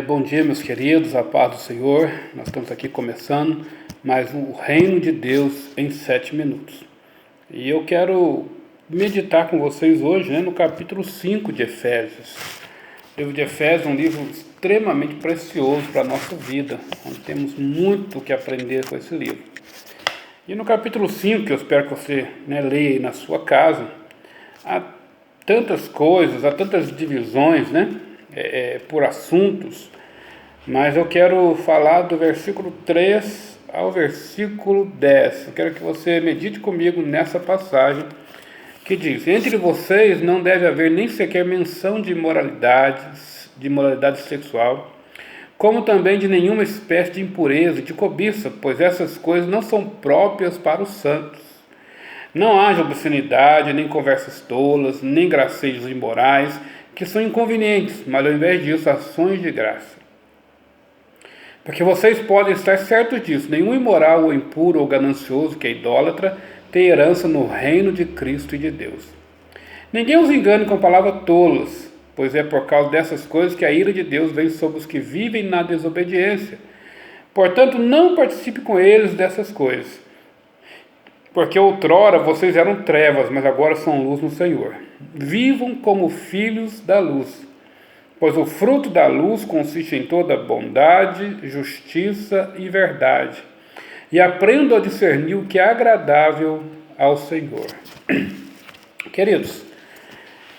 Bom dia, meus queridos, a paz do Senhor. Nós estamos aqui começando mais o Reino de Deus em 7 minutos. E eu quero meditar com vocês hoje, no capítulo 5 de Efésios. O livro de Efésios é um livro extremamente precioso para a nossa vida, onde temos muito que aprender com esse livro. E no capítulo 5, que eu espero que você leia aí na sua casa, há tantas coisas, há tantas divisões, por assuntos, mas eu quero falar do versículo 3 ao versículo 10. Eu quero que você medite comigo nessa passagem que diz: entre vocês não deve haver nem sequer menção de imoralidade sexual, como também de nenhuma espécie de impureza, de cobiça, pois essas coisas não são próprias para os santos. Não haja obscenidade, nem conversas tolas, nem gracejos imorais, que são inconvenientes, mas ao invés disso, ações de graça. Porque vocês podem estar certos disso: nenhum imoral ou impuro ou ganancioso que é idólatra tem herança no reino de Cristo e de Deus. Ninguém os engane com palavras tolas, pois é por causa dessas coisas que a ira de Deus vem sobre os que vivem na desobediência. Portanto, não participe com eles dessas coisas. Porque outrora vocês eram trevas, mas agora são luz no Senhor. Vivam como filhos da luz, pois o fruto da luz consiste em toda bondade, justiça e verdade. E aprendam a discernir o que é agradável ao Senhor. Queridos,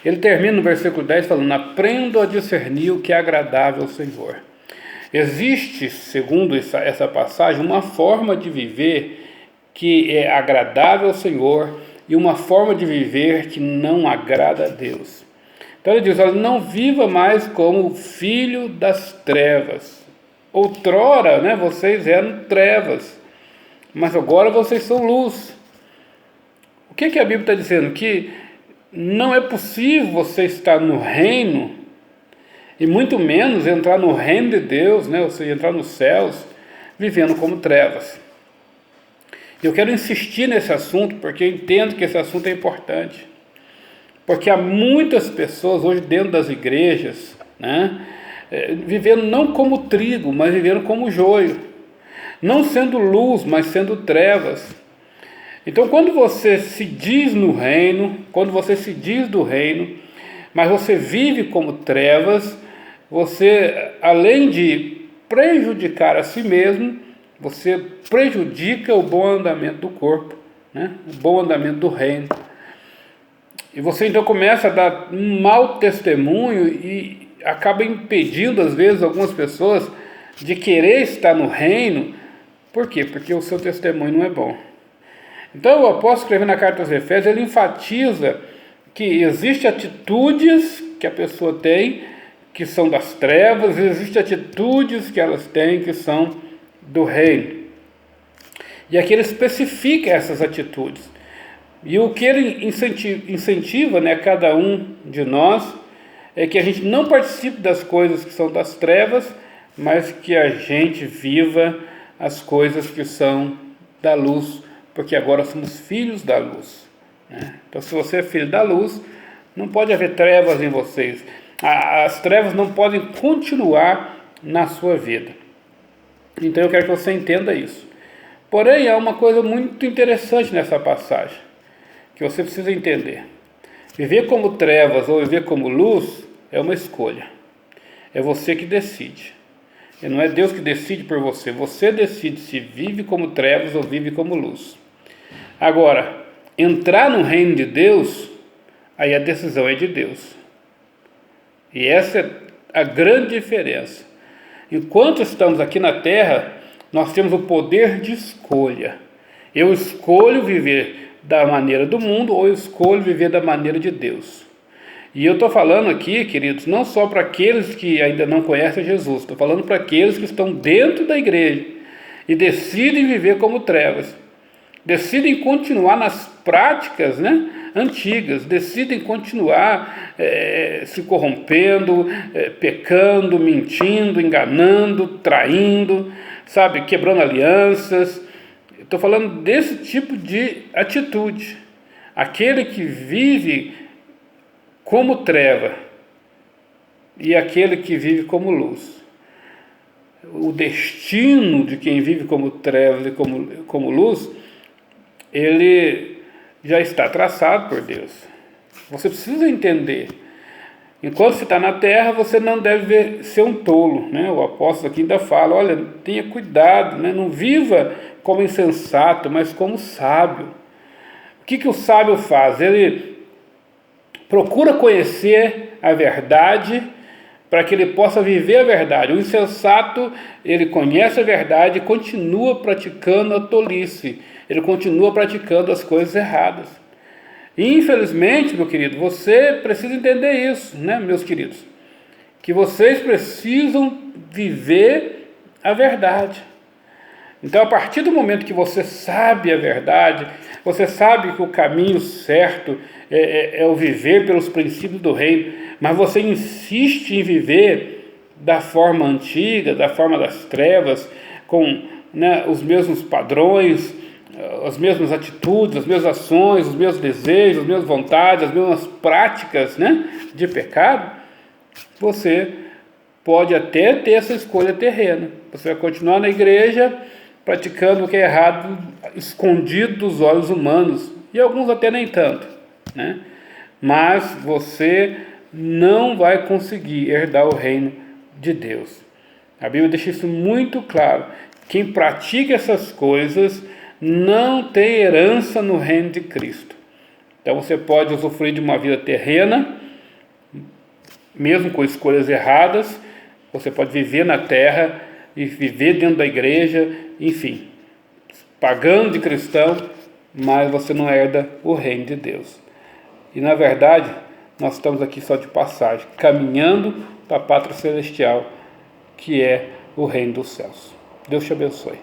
ele termina no versículo 10 falando: aprendam a discernir o que é agradável ao Senhor. Existe, segundo essa passagem, uma forma de viver que é agradável ao Senhor e uma forma de viver que não agrada a Deus. Então ele diz: olha, não viva mais como filho das trevas. Outrora, vocês eram trevas, mas agora vocês são luz. O que a Bíblia está dizendo? Que não é possível você estar no reino, e muito menos entrar no reino de Deus, ou seja, entrar nos céus, vivendo como trevas. Eu quero insistir nesse assunto porque eu entendo que esse assunto é importante. Porque há muitas pessoas hoje dentro das igrejas, vivendo não como trigo, mas vivendo como joio. Não sendo luz, mas sendo trevas. Então, quando você se diz no reino, quando você se diz do reino, mas você vive como trevas, você, além de prejudicar a si mesmo, você prejudica o bom andamento do corpo, o bom andamento do reino. E você então começa a dar um mau testemunho e acaba impedindo, às vezes, algumas pessoas de querer estar no reino. Por quê? Porque o seu testemunho não é bom. Então o apóstolo, escrevendo na carta aos Efésios, ele enfatiza que existem atitudes que a pessoa tem que são das trevas, e existem atitudes que elas têm que são do reino. E aqui ele especifica essas atitudes. E o que ele incentiva, cada um de nós, é que a gente não participe das coisas que são das trevas, mas que a gente viva as coisas que são da luz, porque agora somos filhos da luz. Então, se você é filho da luz, não pode haver trevas em vocês. As trevas não podem continuar na sua vida. Então eu quero que você entenda isso. Porém, há uma coisa muito interessante nessa passagem, que você precisa entender. Viver como trevas ou viver como luz é uma escolha. É você que decide. E não é Deus que decide por você. Você decide se vive como trevas ou vive como luz. Agora, entrar no reino de Deus, aí a decisão é de Deus. E essa é a grande diferença. Enquanto estamos aqui na terra, nós temos o poder de escolha. Eu escolho viver da maneira do mundo ou eu escolho viver da maneira de Deus. E eu estou falando aqui, queridos, não só para aqueles que ainda não conhecem Jesus, estou falando para aqueles que estão dentro da igreja e decidem viver como trevas, decidem continuar nas práticas, antigas, decidem continuar se corrompendo, pecando, mentindo, enganando, traindo, quebrando alianças. Estou falando desse tipo de atitude. Aquele que vive como treva e aquele que vive como luz. O destino de quem vive como trevas e como luz, ele já está traçado por Deus. Você precisa entender. Enquanto você está na terra, você não deve ser um tolo, né? O apóstolo aqui ainda fala, olha, tenha cuidado, né? Não viva como insensato, mas como sábio. O que o sábio faz? Ele procura conhecer a verdade para que ele possa viver a verdade. O insensato, ele conhece a verdade e continua praticando a tolice, ele continua praticando as coisas erradas. E, infelizmente, meu querido, você precisa entender isso, né, meus queridos? Que vocês precisam viver a verdade. Então, a partir do momento que você sabe a verdade, você sabe que o caminho certo é o viver pelos princípios do reino, mas você insiste em viver da forma antiga, da forma das trevas, com, né, os mesmos padrões, as mesmas atitudes, as mesmas ações, os mesmos desejos, as mesmas vontades, as mesmas práticas, né, de pecado, você pode até ter essa escolha terrena. Você vai continuar na igreja praticando o que é errado, escondido dos olhos humanos, e alguns até nem tanto, né? Mas você não vai conseguir herdar o reino de Deus. A Bíblia deixa isso muito claro. Quem pratica essas coisas não tem herança no reino de Cristo. Então você pode usufruir de uma vida terrena, mesmo com escolhas erradas. Você pode viver na terra e viver dentro da igreja, enfim, pagando de cristão, mas você não herda o reino de Deus. E na verdade, nós estamos aqui só de passagem, caminhando para a pátria celestial, que é o reino dos céus. Deus te abençoe.